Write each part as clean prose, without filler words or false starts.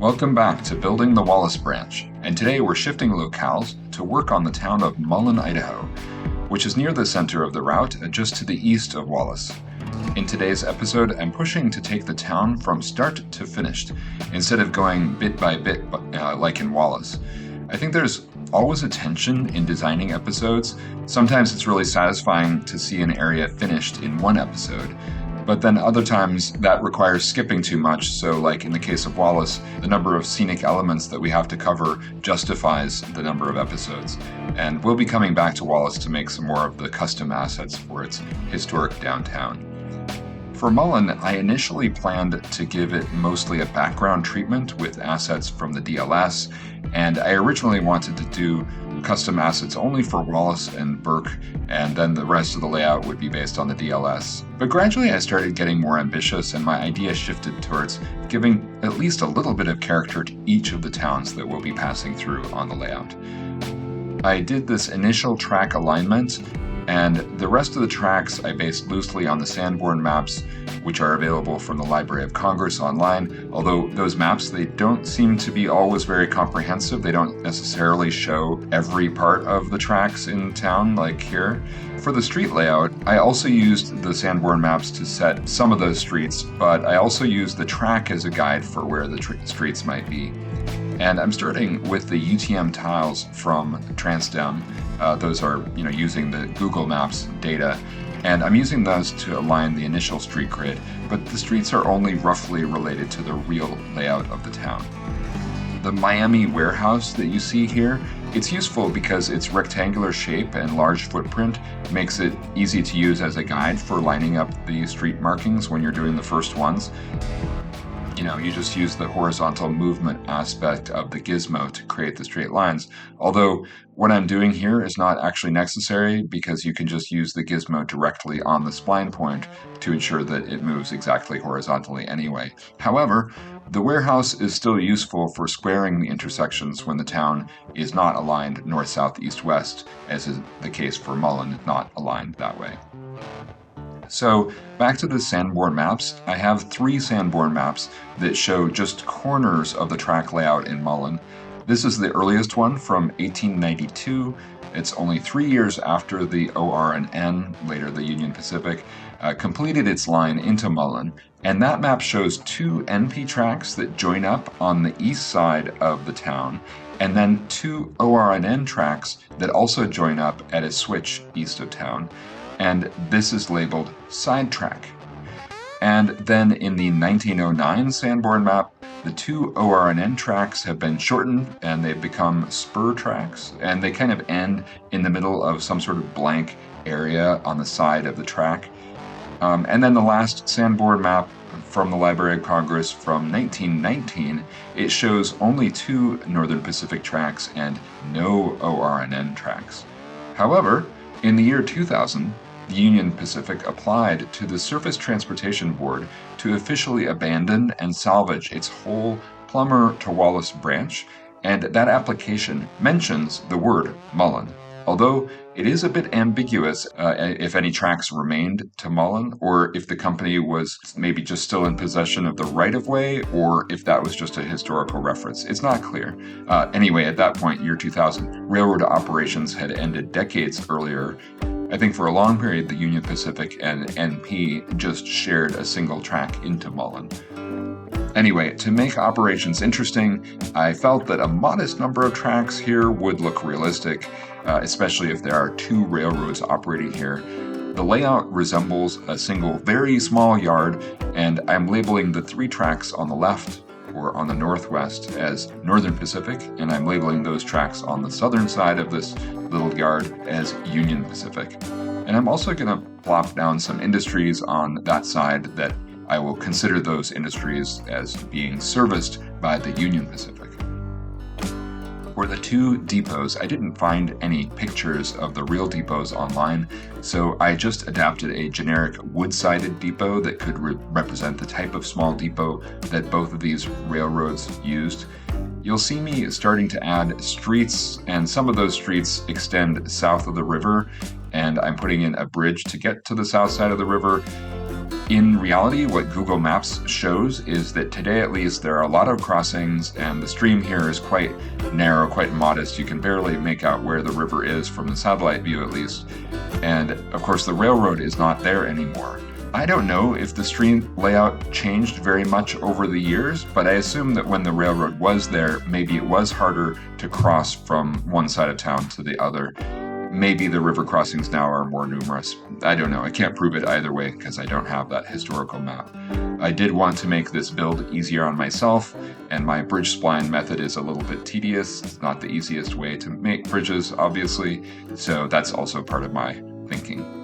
Welcome back to Building the Wallace branch, and today we're shifting locales to work on the town of Mullan, Idaho, which is near the center of the route just to the east of Wallace. In today's episode, I'm pushing to take the town from start to finished, instead of going bit by bit like in Wallace. I think there's always a tension in designing episodes. Sometimes it's really satisfying to see an area finished in one episode, but then other times that requires skipping too much, so like in the case of Wallace, the number of scenic elements that we have to cover justifies the number of episodes. And we'll be coming back to Wallace to make some more of the custom assets for its historic downtown. For Mullan, I initially planned to give it mostly a background treatment with assets from the DLS, and I originally wanted to do custom assets only for Wallace and Burke, and then the rest of the layout would be based on the DLS. But gradually I started getting more ambitious, and my idea shifted towards giving at least a little bit of character to each of the towns that we'll be passing through on the layout. I did this initial track alignment, and the rest of the tracks I based loosely on the Sanborn maps, which are available from the Library of Congress online, although those maps, they don't seem to be always very comprehensive. They don't necessarily show every part of the tracks in town, like here. For the street layout, I also used the Sanborn maps to set some of those streets, but I also used the track as a guide for where the streets might be. And I'm starting with the UTM tiles from Trainz. Those are, using the Google Maps data, and I'm using those to align the initial street grid, but the streets are only roughly related to the real layout of the town. The Miami warehouse that you see here, it's useful because its rectangular shape and large footprint makes it easy to use as a guide for lining up the street markings when you're doing the first ones. You just use the horizontal movement aspect of the gizmo to create the straight lines. Although what I'm doing here is not actually necessary because you can just use the gizmo directly on the spline point to ensure that it moves exactly horizontally anyway. However, the warehouse is still useful for squaring the intersections when the town is not aligned north, south, east, west, as is the case for Mullan, not aligned that way. So back to the Sanborn maps, I have 3 Sanborn maps that show just corners of the track layout in Mullan. This is the earliest one from 1892. It's only 3 years after the OR&N, later the Union Pacific, completed its line into Mullan, and that map shows 2 NP tracks that join up on the east side of the town, and then 2 OR&N tracks that also join up at a switch east of town. And this is labeled sidetrack. And then in the 1909 Sanborn map, the 2 OR&N tracks have been shortened and they've become spur tracks, and they kind of end in the middle of some sort of blank area on the side of the track. And then the last Sanborn map from the Library of Congress from 1919, it shows only 2 Northern Pacific tracks and no OR&N tracks. However, in the year 2000, the Union Pacific applied to the Surface Transportation Board to officially abandon and salvage its whole Plummer to Wallace branch, and that application mentions the word Mullan, although it is a bit ambiguous if any tracks remained to Mullan, or if the company was maybe just still in possession of the right-of-way, or if that was just a historical reference. It's not clear. Anyway, at that point, year 2000, railroad operations had ended decades earlier. I think for a long period, the Union Pacific and NP just shared a single track into Mullan. Anyway, to make operations interesting, I felt that a modest number of tracks here would look realistic, especially if there are 2 railroads operating here. The layout resembles a single very small yard, and I'm labeling the 3 tracks on the left or on the northwest as Northern Pacific, and I'm labeling those tracks on the southern side of this little yard as Union Pacific. And I'm also going to plop down some industries on that side that I will consider those industries as being serviced by the Union Pacific. For the 2 depots, I didn't find any pictures of the real depots online, so I just adapted a generic wood-sided depot that could represent the type of small depot that both of these railroads used. You'll see me starting to add streets, and some of those streets extend south of the river, and I'm putting in a bridge to get to the south side of the river. In reality, what Google Maps shows is that today at least there are a lot of crossings and the stream here is quite narrow, quite modest. You can barely make out where the river is from the satellite view at least. And of course the railroad is not there anymore. I don't know if the stream layout changed very much over the years, but I assume that when the railroad was there, maybe it was harder to cross from one side of town to the other. Maybe the river crossings now are more numerous. I don't know. I can't prove it either way because I don't have that historical map. I did want to make this build easier on myself, and my bridge spline method is a little bit tedious. It's not the easiest way to make bridges, obviously, so that's also part of my thinking.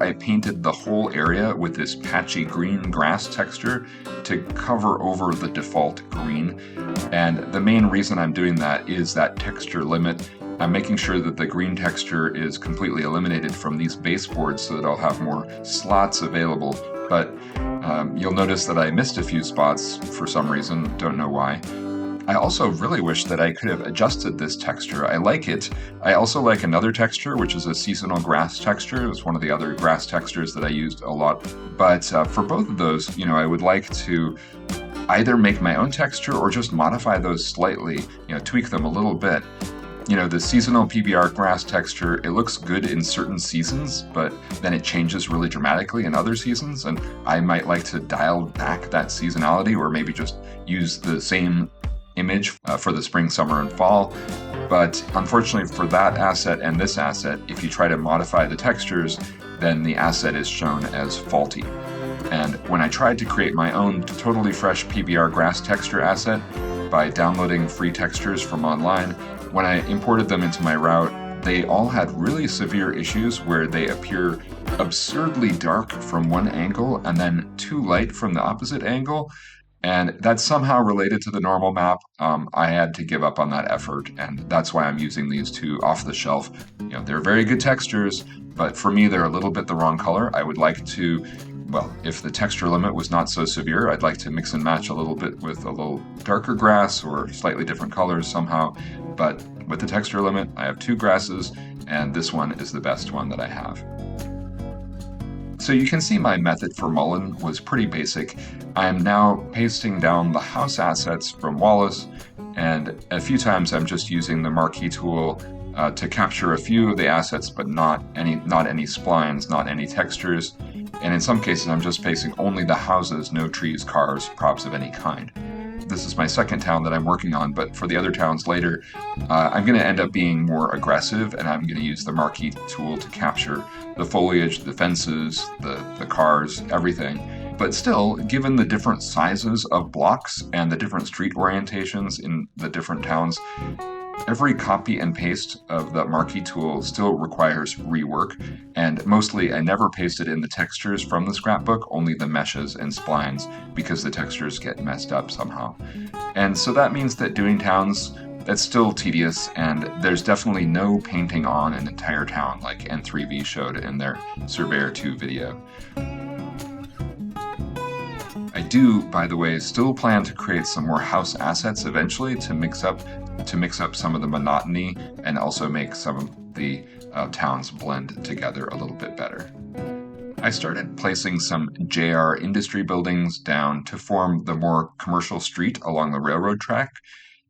I painted the whole area with this patchy green grass texture to cover over the default green, and the main reason I'm doing that is that texture limit. I'm making sure that the green texture is completely eliminated from these baseboards so that I'll have more slots available, but you'll notice that I missed a few spots for some reason, don't know why. I also really wish that I could have adjusted this texture. I like it. I also like another texture, which is a seasonal grass texture. It was one of the other grass textures that I used a lot, but for both of those, I would like to either make my own texture or just modify those slightly, tweak them a little bit. The seasonal PBR grass texture, it looks good in certain seasons, but then it changes really dramatically in other seasons, and I might like to dial back that seasonality or maybe just use the same image for the spring, summer, and fall. But unfortunately for that asset and this asset, if you try to modify the textures, then the asset is shown as faulty. And when I tried to create my own totally fresh PBR grass texture asset by downloading free textures from online, when I imported them into my route, they all had really severe issues where they appear absurdly dark from one angle and then too light from the opposite angle. And that's somehow related to the normal map. I had to give up on that effort, and that's why I'm using these two off the shelf. They're very good textures, but for me, they're a little bit the wrong color. I would like to, if the texture limit was not so severe, I'd like to mix and match a little bit with a little darker grass or slightly different colors somehow. But with the texture limit, I have two grasses, and this one is the best one that I have. So you can see my method for Mullan was pretty basic. I'm now pasting down the house assets from Wallace, and a few times I'm just using the marquee tool to capture a few of the assets, but not any splines, not any textures. And in some cases, I'm just pasting only the houses, no trees, cars, props of any kind. This is my second town that I'm working on, but for the other towns later, I'm going to end up being more aggressive, and I'm going to use the marquee tool to capture the foliage, the fences, the cars, everything. But still, given the different sizes of blocks and the different street orientations in the different towns, every copy and paste of the marquee tool still requires rework, and mostly I never pasted in the textures from the scrapbook, only the meshes and splines, because the textures get messed up somehow. And so that means that doing towns, that's still tedious, and there's definitely no painting on an entire town like N3V showed in their Surveyor 2 video. I do, by the way, still plan to create some more house assets eventually to mix up some of the monotony and also make some of the towns blend together a little bit better. I started placing some JR industry buildings down to form the more commercial street along the railroad track,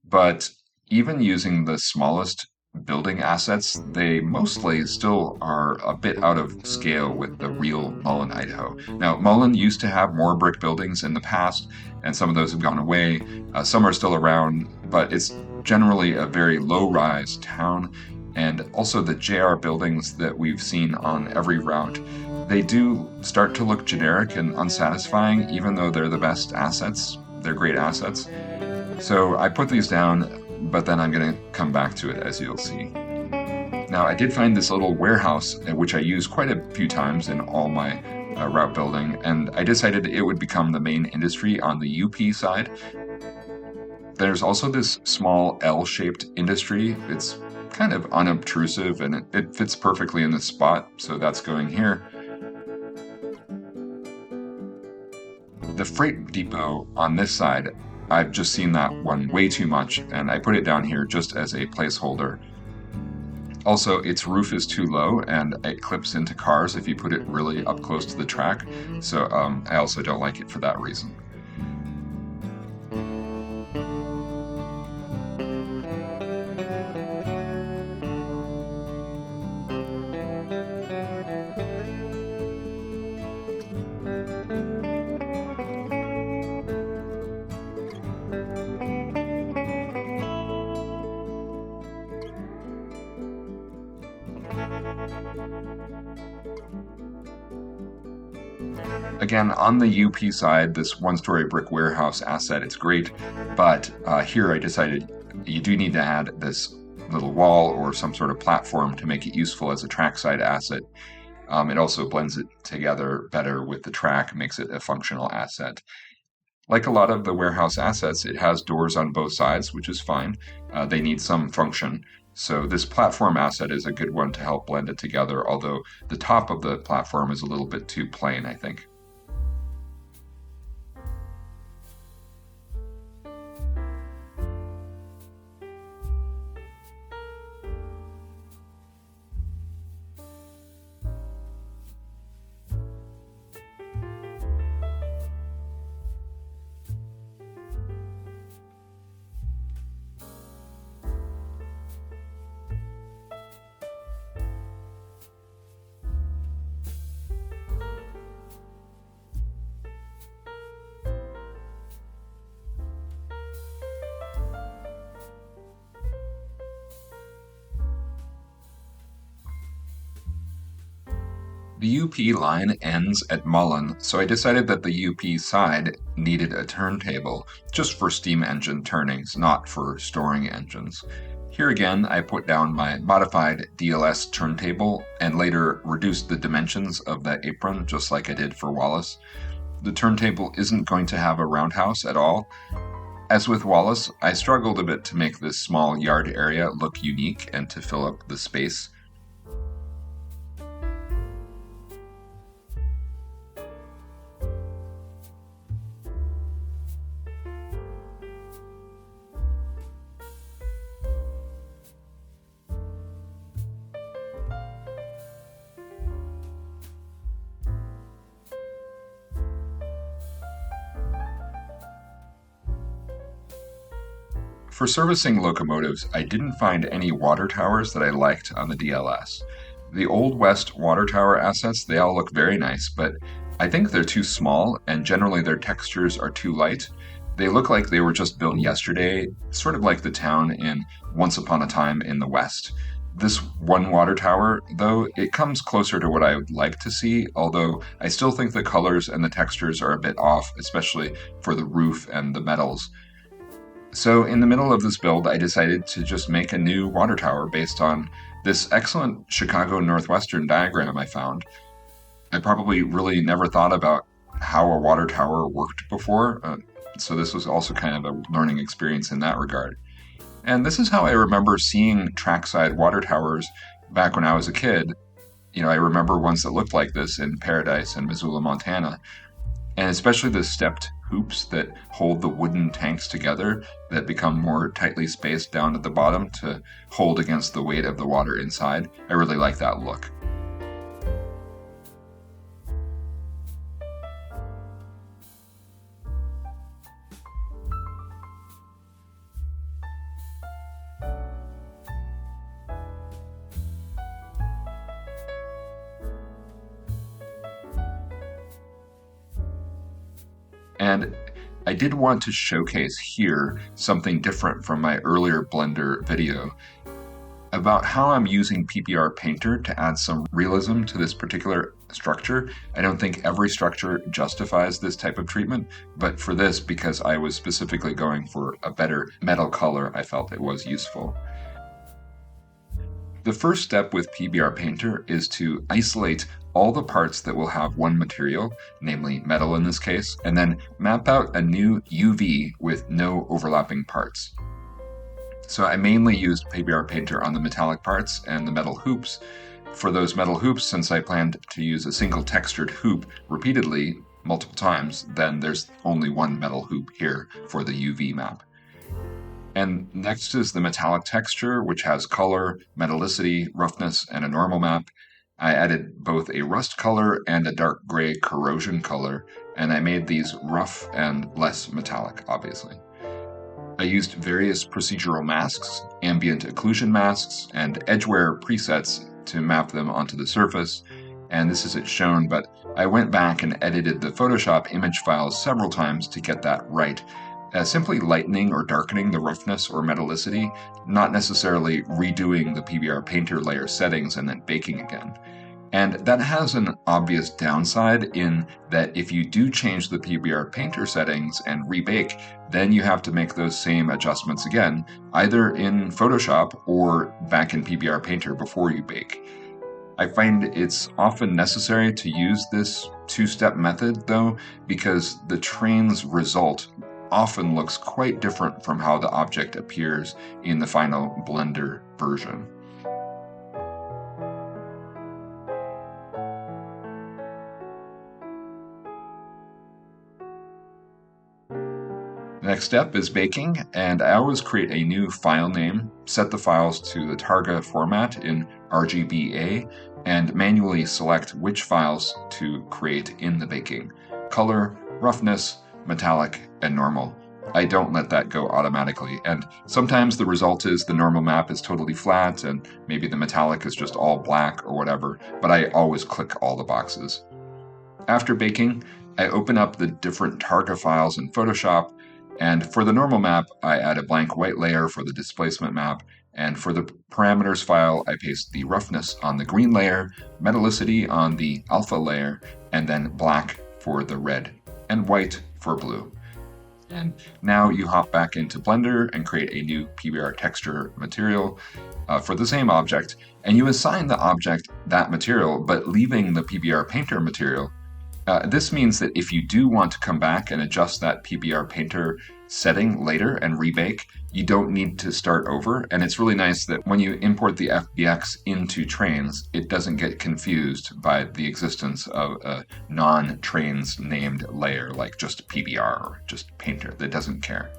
but even using the smallest building assets, they mostly still are a bit out of scale with the real Mullan, Idaho. Now, Mullan used to have more brick buildings in the past, and some of those have gone away. Some are still around, but it's generally a very low-rise town, and also the JR buildings that we've seen on every route, they do start to look generic and unsatisfying, even though they're the best assets. They're great assets. So I put these down, but then I'm going to come back to it, as you'll see. Now, I did find this little warehouse, which I use quite a few times in all my route building, and I decided it would become the main industry on the UP side. There's also this small L-shaped industry. It's kind of unobtrusive, and it fits perfectly in this spot, so that's going here. The freight depot on this side, I've just seen that one way too much, and I put it down here just as a placeholder. Also, its roof is too low and it clips into cars if you put it really up close to the track. So I also don't like it for that reason. Again, on the UP side, this one-story brick warehouse asset, it's great, but here I decided you do need to add this little wall or some sort of platform to make it useful as a trackside asset. It also blends it together better with the track, makes it a functional asset. Like a lot of the warehouse assets, it has doors on both sides, which is fine. They need some function. So this platform asset is a good one to help blend it together, although the top of the platform is a little bit too plain, I think. The UP line ends at Mullan, so I decided that the UP side needed a turntable, just for steam engine turnings, not for storing engines. Here again, I put down my modified DLS turntable and later reduced the dimensions of the apron, just like I did for Wallace. The turntable isn't going to have a roundhouse at all. As with Wallace, I struggled a bit to make this small yard area look unique and to fill up the space. For servicing locomotives, I didn't find any water towers that I liked on the DLS. The Old West water tower assets, they all look very nice, but I think they're too small and generally their textures are too light. They look like they were just built yesterday, sort of like the town in Once Upon a Time in the West. This one water tower, though, it comes closer to what I would like to see, although I still think the colors and the textures are a bit off, especially for the roof and the metals. So, in the middle of this build, I decided to just make a new water tower based on this excellent Chicago Northwestern diagram I found. I probably really never thought about how a water tower worked before, so this was also kind of a learning experience in that regard. And this is how I remember seeing trackside water towers back when I was a kid. I remember ones that looked like this in Paradise and Missoula, Montana, and especially the stepped hoops that hold the wooden tanks together that become more tightly spaced down at the bottom to hold against the weight of the water inside. I really like that look. And I did want to showcase here something different from my earlier Blender video about how I'm using PBR Painter to add some realism to this particular structure. I don't think every structure justifies this type of treatment, but for this, because I was specifically going for a better metal color, I felt it was useful. The first step with PBR Painter is to isolate all the parts that will have one material, namely metal in this case, and then map out a new UV with no overlapping parts. So I mainly used PBR Painter on the metallic parts and the metal hoops. For those metal hoops, since I planned to use a single textured hoop repeatedly, multiple times, then there's only one metal hoop here for the UV map. And next is the metallic texture, which has color, metallicity, roughness, and a normal map. I added both a rust color and a dark gray corrosion color, and I made these rough and less metallic, obviously. I used various procedural masks, ambient occlusion masks, and edgeware presets to map them onto the surface, and this isn't shown, but I went back and edited the Photoshop image files several times to get that right. Simply lightening or darkening the roughness or metallicity, not necessarily redoing the PBR Painter layer settings and then baking again. And that has an obvious downside in that if you do change the PBR Painter settings and rebake, then you have to make those same adjustments again, either in Photoshop or back in PBR Painter before you bake. I find it's often necessary to use this two-step method, though, because the Trainz result often looks quite different from how the object appears in the final Blender version. Next step is baking, and I always create a new file name, set the files to the Targa format in RGBA, and manually select which files to create in the baking: color, roughness, metallic, and normal. I don't let that go automatically, and sometimes the result is the normal map is totally flat and maybe the metallic is just all black or whatever, but I always click all the boxes. After baking, I open up the different Targa files in Photoshop, and for the normal map, I add a blank white layer for the displacement map, and for the parameters file, I paste the roughness on the green layer, metallicity on the alpha layer, and then black for the red, and white for blue. And now you hop back into Blender and create a new PBR texture material for the same object, and you assign the object that material, but leaving the PBR Painter material. This means that if you do want to come back and adjust that PBR Painter setting later and rebake, you don't need to start over. And it's really nice that when you import the FBX into Trainz, it doesn't get confused by the existence of a non-Trainz named layer like just PBR or just Painter that doesn't care.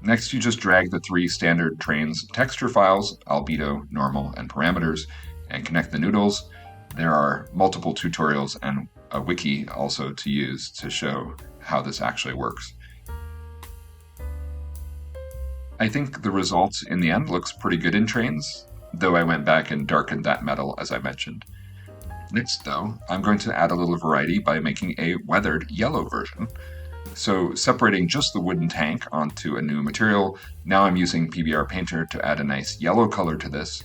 Next, you just drag the three standard Trainz texture files, albedo, normal, and parameters, and connect the noodles. There are multiple tutorials and a wiki also to use to show how this actually works. I think the result in the end looks pretty good in Trainz, though I went back and darkened that metal as I mentioned. Next though, I'm going to add a little variety by making a weathered yellow version. So separating just the wooden tank onto a new material, now I'm using PBR Painter to add a nice yellow color to this.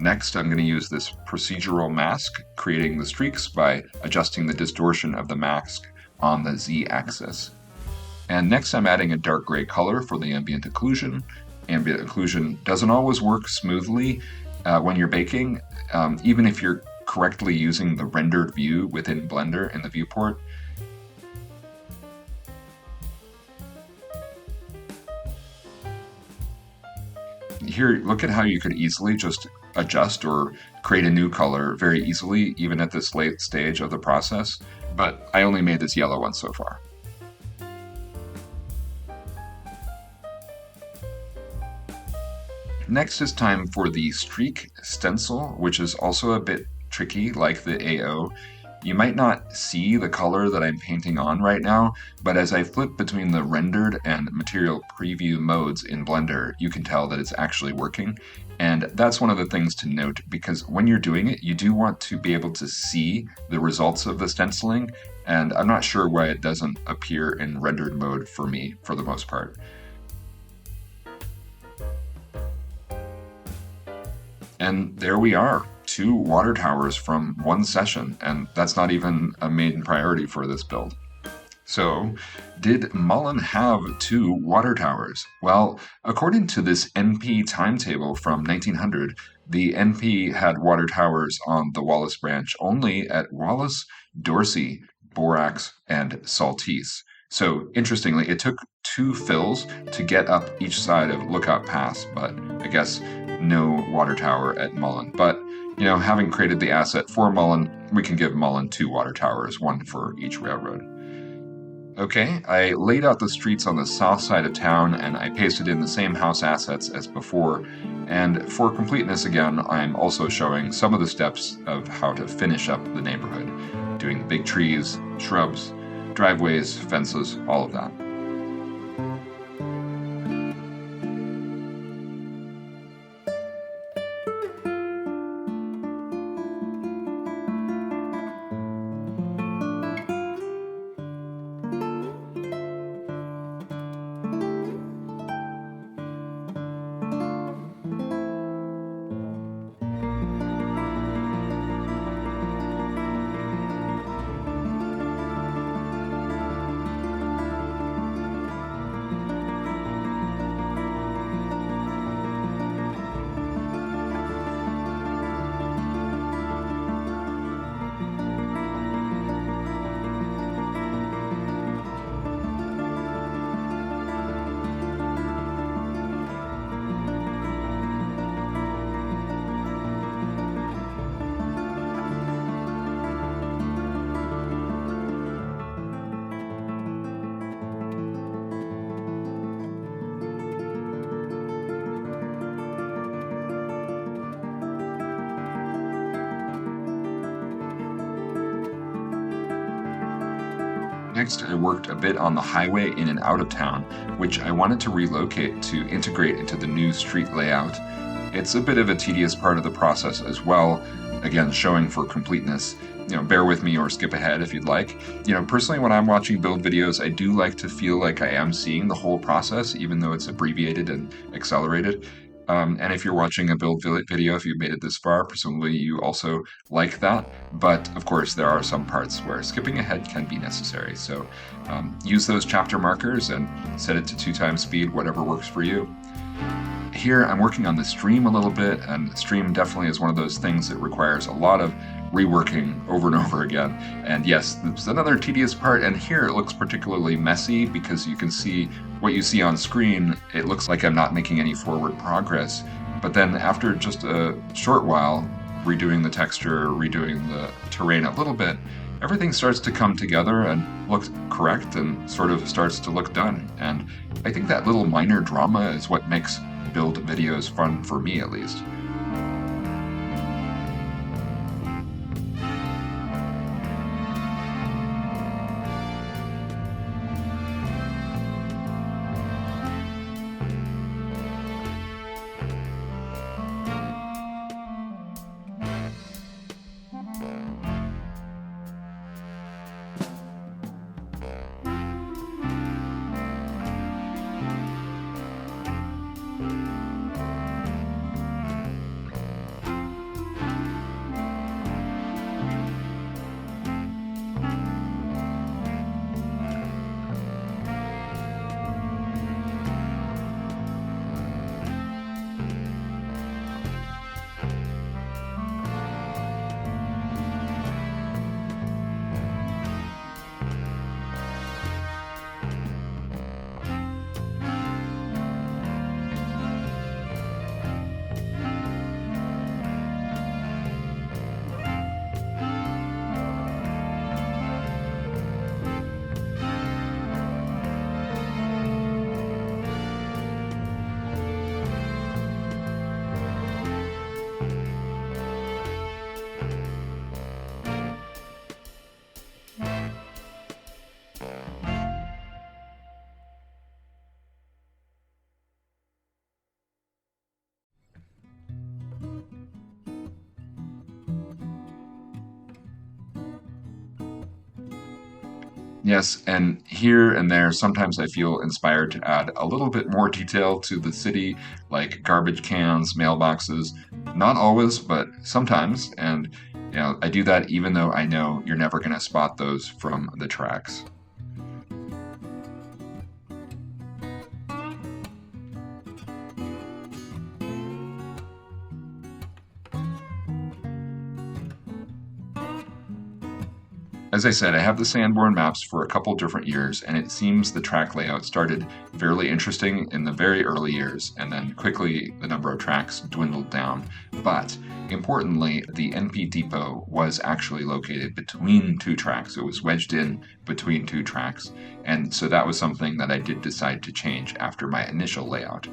Next, I'm going to use this procedural mask, creating the streaks by adjusting the distortion of the mask on the Z-axis. And next, I'm adding a dark gray color for the ambient occlusion. Ambient occlusion doesn't always work smoothly when you're baking, even if you're correctly using the rendered view within Blender in the viewport. Here, look at how you could easily just adjust or create a new color very easily, even at this late stage of the process, but I only made this yellow one so far. Next is time for the streak stencil, which is also a bit tricky like the AO. You might not see the color that I'm painting on right now, but as I flip between the rendered and material preview modes in Blender, you can tell that it's actually working. And that's one of the things to note, because when you're doing it, you do want to be able to see the results of the stenciling, and I'm not sure why it doesn't appear in rendered mode for me, for the most part. And there we are. 2 water towers from one session, and that's not even a main priority for this build. So, did Mullan have 2 water towers? Well, according to this NP timetable from 1900, the NP had water towers on the Wallace branch only at Wallace, Dorsey, Borax, and Saltese. So, interestingly, it took 2 fills to get up each side of Lookout Pass, but I guess no water tower at Mullan. But Having created the asset for Mullan, we can give Mullan 2 water towers, one for each railroad. Okay, I laid out the streets on the south side of town and I pasted in the same house assets as before. And for completeness again, I'm also showing some of the steps of how to finish up the neighborhood, doing the big trees, shrubs, driveways, fences, all of that. Next, I worked a bit on the highway in and out of town, which I wanted to relocate to integrate into the new street layout. It's a bit of a tedious part of the process as well, again, showing for completeness. Bear with me or skip ahead if you'd like. Personally, when I'm watching build videos, I do like to feel like I am seeing the whole process, even though it's abbreviated and accelerated. And if you're watching a build video, if you've made it this far, presumably you also like that. But of course, there are some parts where skipping ahead can be necessary. So use those chapter markers and set it to 2x speed, whatever works for you. Here, I'm working on the stream a little bit, and stream definitely is one of those things that requires a lot of reworking over and over again. And yes, there's another tedious part, and here it looks particularly messy because you can see what you see on screen. It looks like I'm not making any forward progress. But then after just a short while, redoing the texture, redoing the terrain a little bit, everything starts to come together and look correct and sort of starts to look done. And I think that little minor drama is what makes build videos fun for me, at least. Yes, and here and there, sometimes I feel inspired to add a little bit more detail to the city, like garbage cans, mailboxes. Not always, but sometimes. And, I do that even though I know you're never going to spot those from the tracks. As I said, I have the Sanborn maps for a couple different years, and it seems the track layout started fairly interesting in the very early years, and then quickly the number of tracks dwindled down. But importantly, the NP depot was actually located between two tracks. It was wedged in between two tracks, and so that was something that I did decide to change after my initial layout.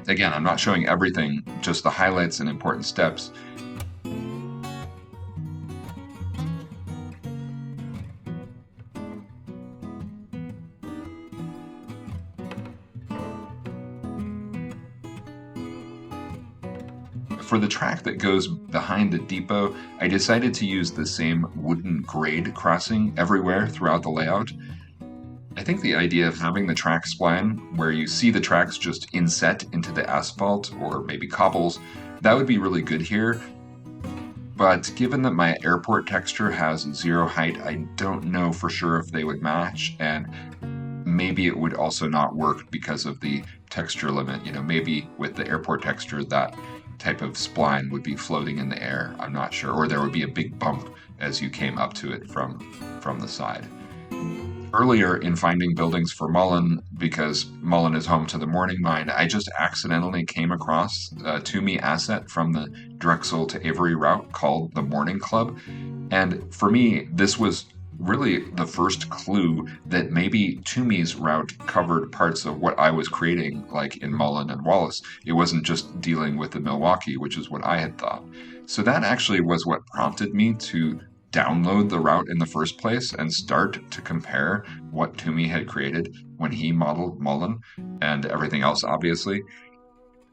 Again, I'm not showing everything, just the highlights and important steps. For the track that goes behind the depot, I decided to use the same wooden grade crossing everywhere throughout the layout. I think the idea of having the track spline, where you see the tracks just inset into the asphalt or maybe cobbles, that would be really good here. But given that my airport texture has zero height, I don't know for sure if they would match, and maybe it would also not work because of the texture limit. Maybe with the airport texture, that type of spline would be floating in the air. I'm not sure. Or there would be a big bump as you came up to it from the side. Earlier in finding buildings for Mullan, because Mullan is home to the Morning Mine, I just accidentally came across a Toomey asset from the Drexel to Avery route called the Morning Club. And for me, this was really the first clue that maybe Toomey's route covered parts of what I was creating, like in Mullan and Wallace. It wasn't just dealing with the Milwaukee, which is what I had thought. So that actually was what prompted me to download the route in the first place and start to compare what Toomey had created when he modeled Mullan and everything else, obviously.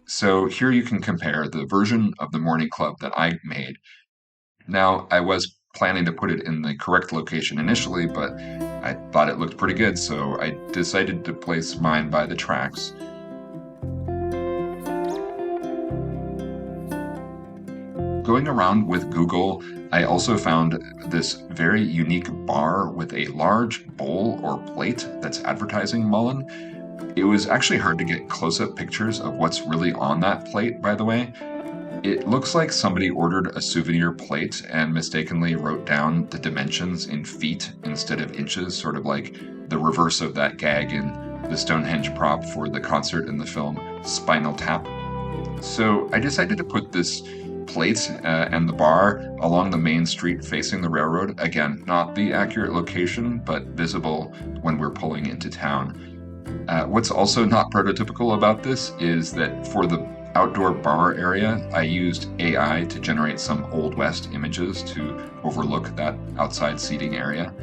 So here you can compare the version of the Morning Club that I made. Now, I was planning to put it in the correct location initially, but I thought it looked pretty good, so I decided to place mine by the tracks. Going around with Google, I also found this very unique bar with a large bowl or plate that's advertising Mullan. It was actually hard to get close-up pictures of what's really on that plate, by the way. It looks like somebody ordered a souvenir plate and mistakenly wrote down the dimensions in feet instead of inches, sort of like the reverse of that gag in the Stonehenge prop for the concert in the film Spinal Tap. So I decided to put this plate and the bar along the main street facing the railroad. Again, not the accurate location, but visible when we're pulling into town. What's also not prototypical about this is that for the outdoor bar area, I used AI to generate some Old West images to overlook that outside seating area.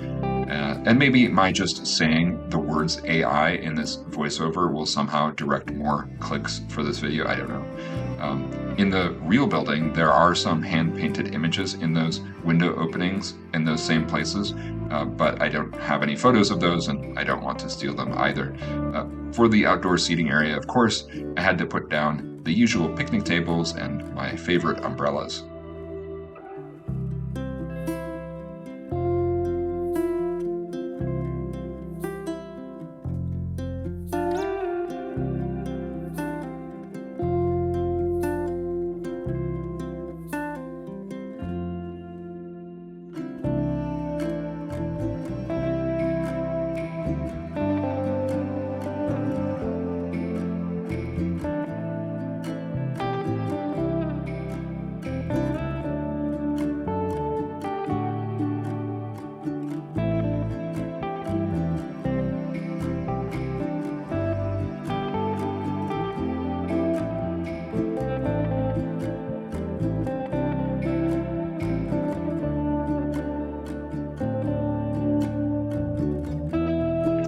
And maybe my just saying the words AI in this voiceover will somehow direct more clicks for this video. I don't know. In the real building, there are some hand-painted images in those window openings in those same places, but I don't have any photos of those, and I don't want to steal them either. For the outdoor seating area, of course, I had to put down the usual picnic tables and my favorite umbrellas.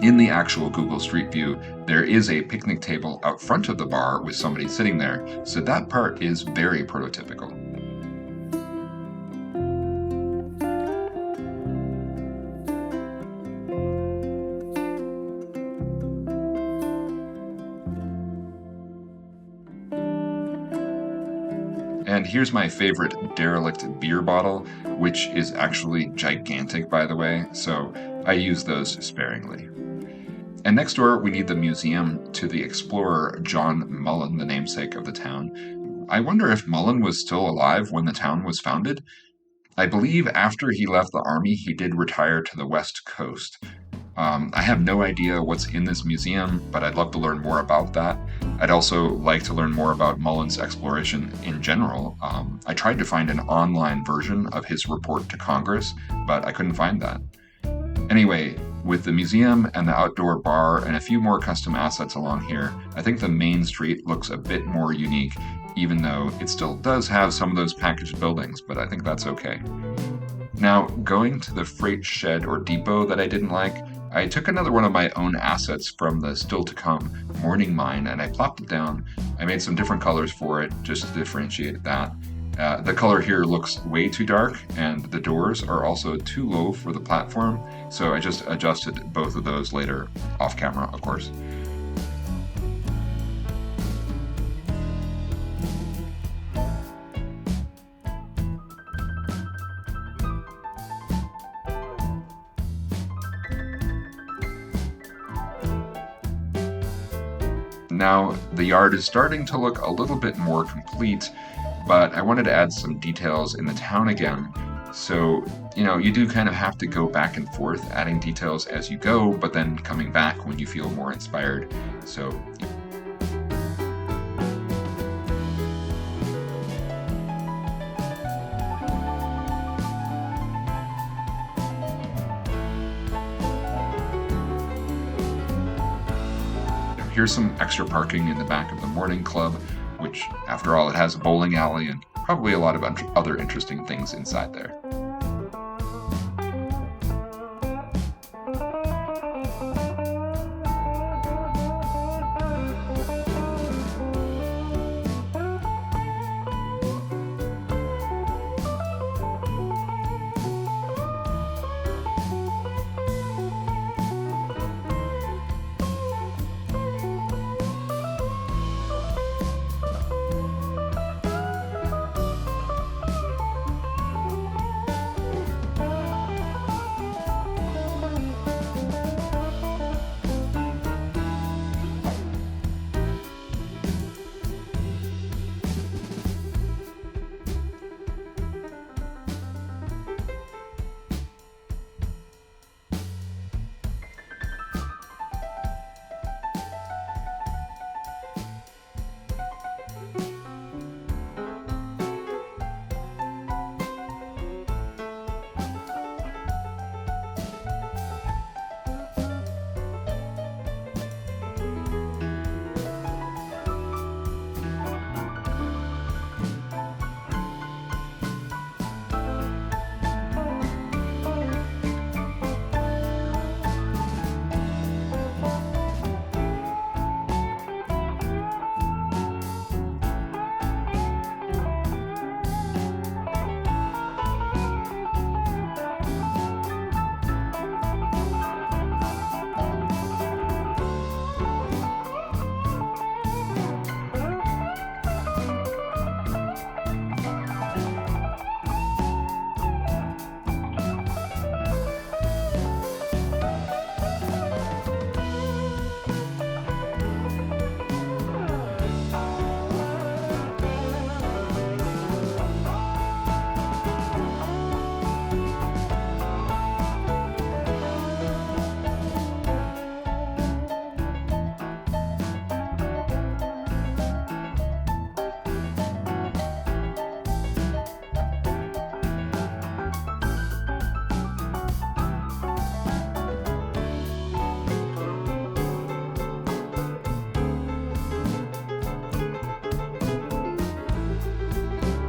In the actual Google Street View, there is a picnic table out front of the bar with somebody sitting there, so that part is very prototypical. And here's my favorite derelict beer bottle, which is actually gigantic, by the way, so I use those sparingly. And next door, we need the museum to the explorer John Mullan, the namesake of the town. I wonder if Mullan was still alive when the town was founded. I believe after he left the army, he did retire to the West Coast. I have no idea what's in this museum, but I'd love to learn more about that. I'd also like to learn more about Mullan's exploration in general. I tried to find an online version of his report to Congress, but I couldn't find that. Anyway, with the museum and the outdoor bar and a few more custom assets along here, I think the main street looks a bit more unique, even though it still does have some of those packaged buildings, but I think that's okay. Now, going to the freight shed or depot that I didn't like, I took another one of my own assets from the still to come morning mine and I plopped it down. I made some different colors for it just to differentiate that. The color here looks way too dark, and the doors are also too low for the platform, so I just adjusted both of those later, off camera, of course. Now, the yard is starting to look a little bit more complete, but I wanted to add some details in the town again. So, you do kind of have to go back and forth, adding details as you go, but then coming back when you feel more inspired. So, here's some extra parking in the back of the morning club, which, after all, it has a bowling alley and probably a lot of other interesting things inside there.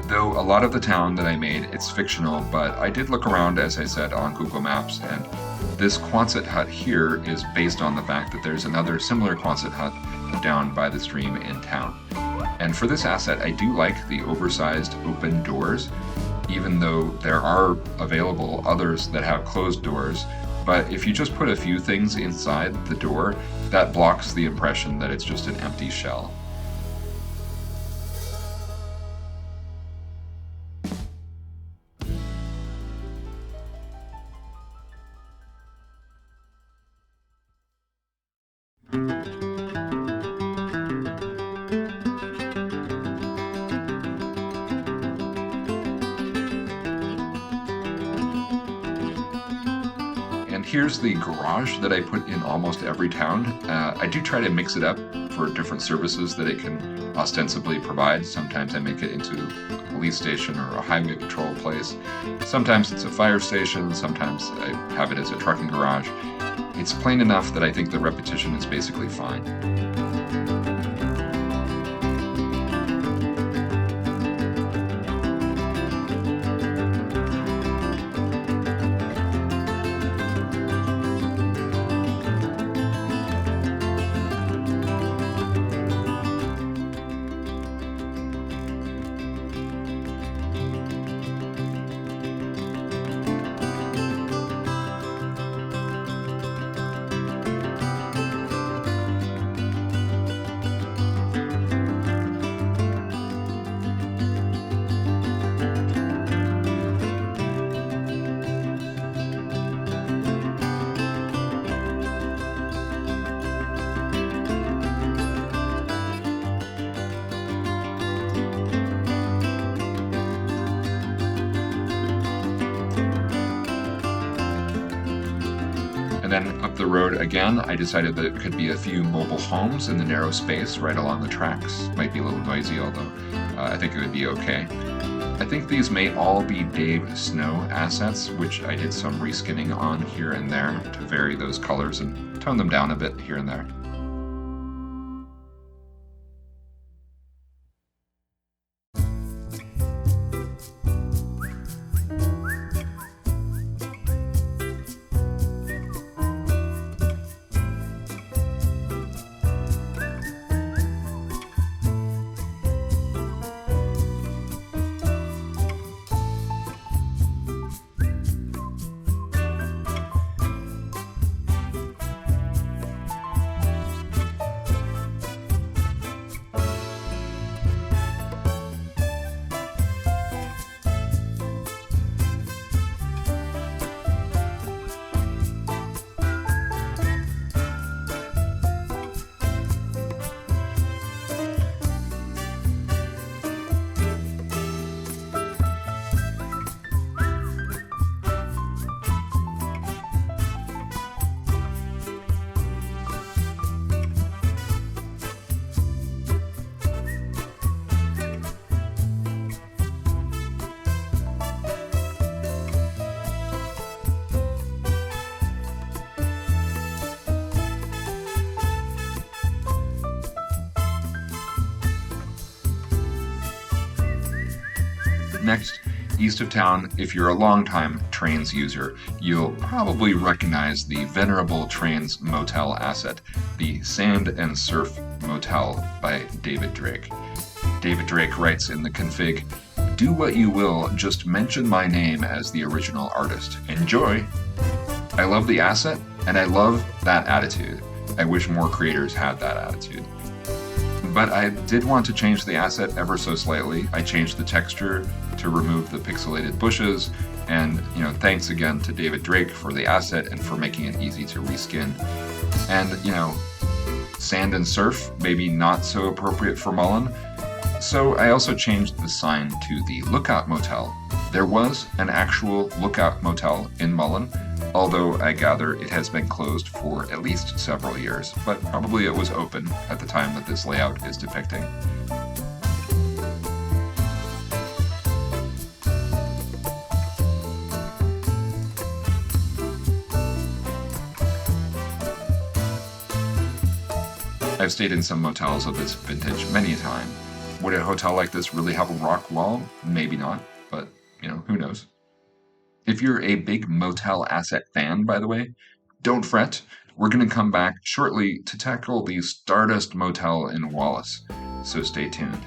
Though a lot of the town that I made, it's fictional, but I did look around, as I said, on Google Maps, and this Quonset hut here is based on the fact that there's another similar Quonset hut down by the stream in town. And for this asset, I do like the oversized open doors, even though there are available others that have closed doors. But if you just put a few things inside the door, that blocks the impression that it's just an empty shell. here's the garage that I put in almost every town. I do try to mix it up for different services that it can ostensibly provide. Sometimes I make it into a police station or a highway patrol place. Sometimes it's a fire station. Sometimes I have it as a trucking garage. It's plain enough that I think the repetition is basically fine. And then up the road again, I decided that it could be a few mobile homes in the narrow space right along the tracks. Might be a little noisy, although I think it would be okay. I think these may all be Dave Snow assets, which I did some reskinning on here and there to vary those colors and tone them down a bit here and there. Next, east of town, if you're a longtime Trainz user, you'll probably recognize the venerable Trainz motel asset, the Sand and Surf Motel by David Drake. David Drake writes in the config, "Do what you will, just mention my name as the original artist. Enjoy!" I love the asset, and I love that attitude. I wish more creators had that attitude. But I did want to change the asset ever so slightly. I changed the texture to remove the pixelated bushes, and thanks again to David Drake for the asset and for making it easy to reskin. And sand and surf, maybe not so appropriate for Mullan. So I also changed the sign to the Lookout Motel. There was an actual Lookout Motel in Mullan, although I gather it has been closed for at least several years, but probably it was open at the time that this layout is depicting. I've stayed in some motels of this vintage many a time. Would a hotel like this really have a rock wall? Maybe not, but who knows? If you're a big motel asset fan, by the way, don't fret. We're going to come back shortly to tackle the Stardust Motel in Wallace, so stay tuned.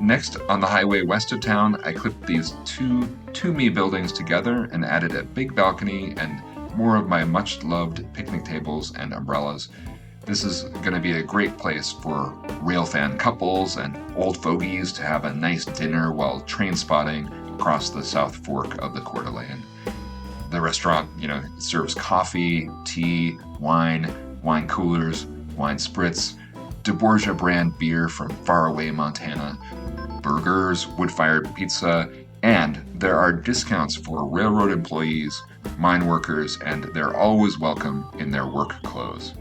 Next, on the highway west of town, I clipped these two to-me buildings together and added a big balcony and more of my much-loved picnic tables and umbrellas. This is going to be a great place for railfan couples and old fogies to have a nice dinner while train spotting across the South Fork of the Coeur d'Alene. The restaurant, serves coffee, tea, wine coolers, wine spritz, De Borgia brand beer from faraway Montana, burgers, wood-fired pizza, and there are discounts for railroad employees, mine workers, and they're always welcome in their work clothes.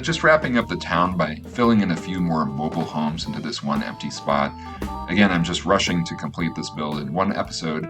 Just wrapping up the town by filling in a few more mobile homes into this one empty spot. Again, I'm just rushing to complete this build in one episode.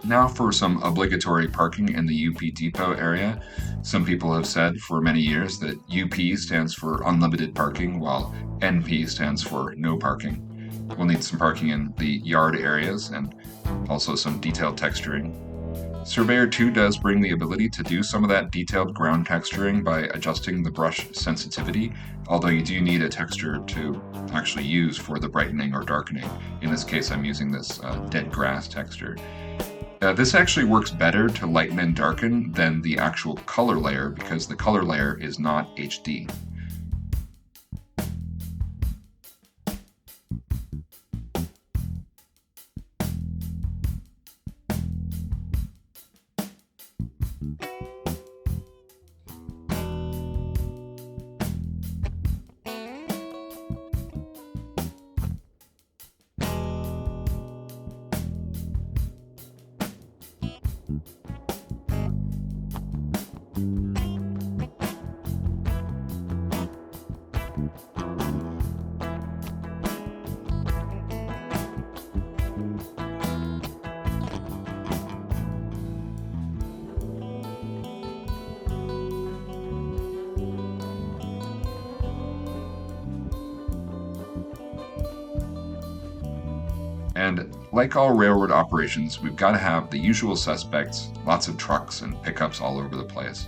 Now for some obligatory parking in the UP Depot area. Some people have said for many years that UP stands for unlimited parking, while NP stands for no parking. We'll need some parking in the yard areas and also some detailed texturing. Surveyor 2 does bring the ability to do some of that detailed ground texturing by adjusting the brush sensitivity, although you do need a texture to actually use for the brightening or darkening. In this case, I'm using this dead grass texture. This actually works better to lighten and darken than the actual color layer because the color layer is not HD. And like all railroad operations, we've got to have the usual suspects, lots of trucks and pickups all over the place.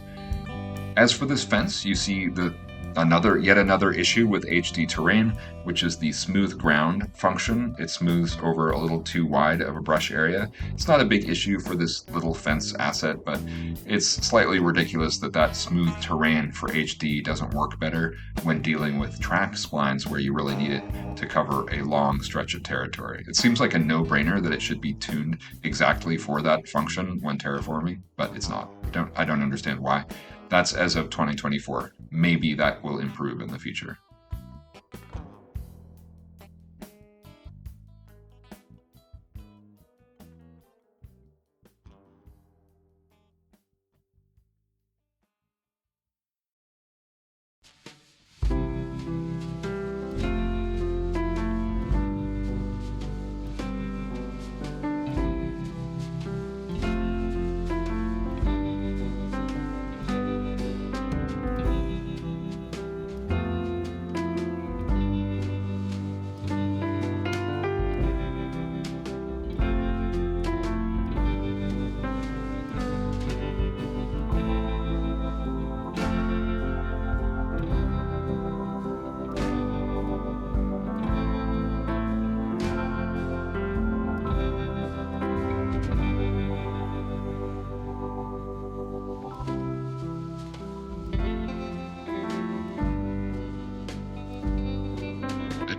As for this fence, you see yet another issue with HD terrain, which is the smooth ground function. It smooths over a little too wide of a brush area. It's not a big issue for this little fence asset, but it's slightly ridiculous that smooth terrain for HD doesn't work better when dealing with track splines where you really need it to cover a long stretch of territory. It seems like a no-brainer that it should be tuned exactly for that function when terraforming, but it's not. I don't understand why. That's as of 2024. Maybe that will improve in the future.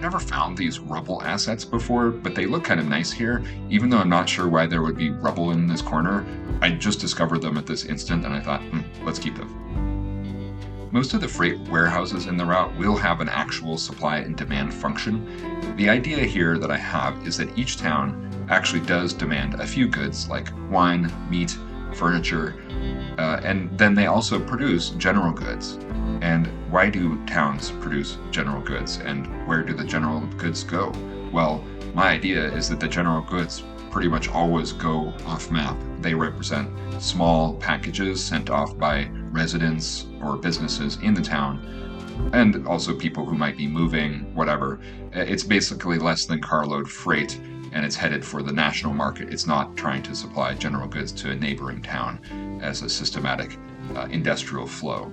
never found these rubble assets before, but they look kind of nice here. Even though I'm not sure why there would be rubble in this corner, I just discovered them at this instant and I thought, let's keep them. Most of the freight warehouses in the route will have an actual supply and demand function. The idea here that I have is that each town actually does demand a few goods like wine, meat, furniture, and then they also produce general goods. And why do towns produce general goods, and where do the general goods go? Well, my idea is that the general goods pretty much always go off map. They represent small packages sent off by residents or businesses in the town, and also people who might be moving, whatever. It's basically less than carload freight, and it's headed for the national market. It's not trying to supply general goods to a neighboring town as a systematic industrial flow.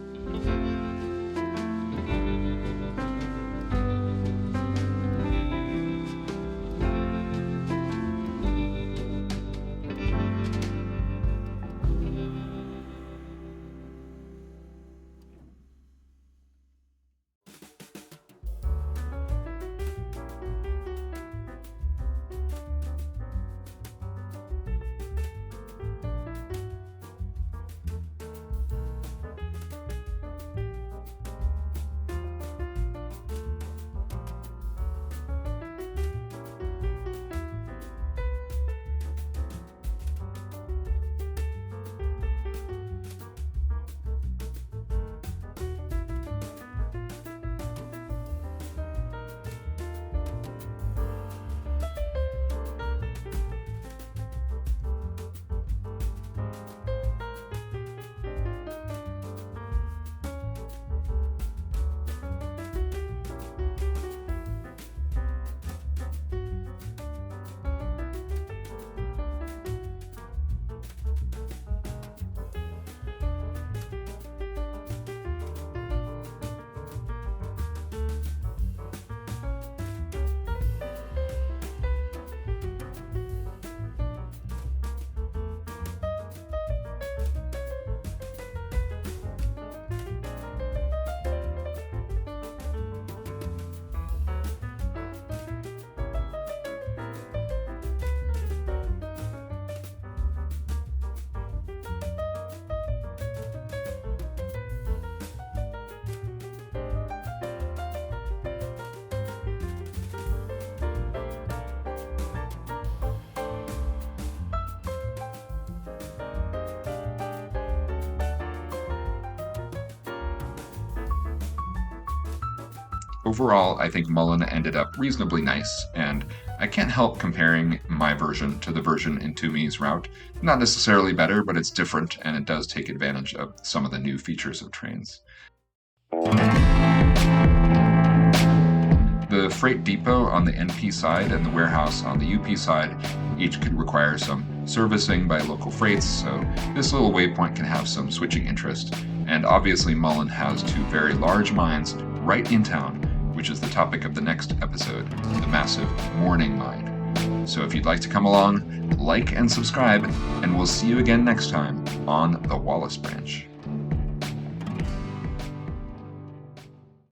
Overall, I think Mullan ended up reasonably nice, and I can't help comparing my version to the version in Toomey's route. Not necessarily better, but it's different, and it does take advantage of some of the new features of Trainz. The freight depot on the NP side and the warehouse on the UP side each could require some servicing by local freights, so this little waypoint can have some switching interest. And obviously Mullan has two very large mines right in town, which is the topic of the next episode, the massive Morning Mine. So if you'd like to come along, like and subscribe, and we'll see you again next time on the Wallace Branch.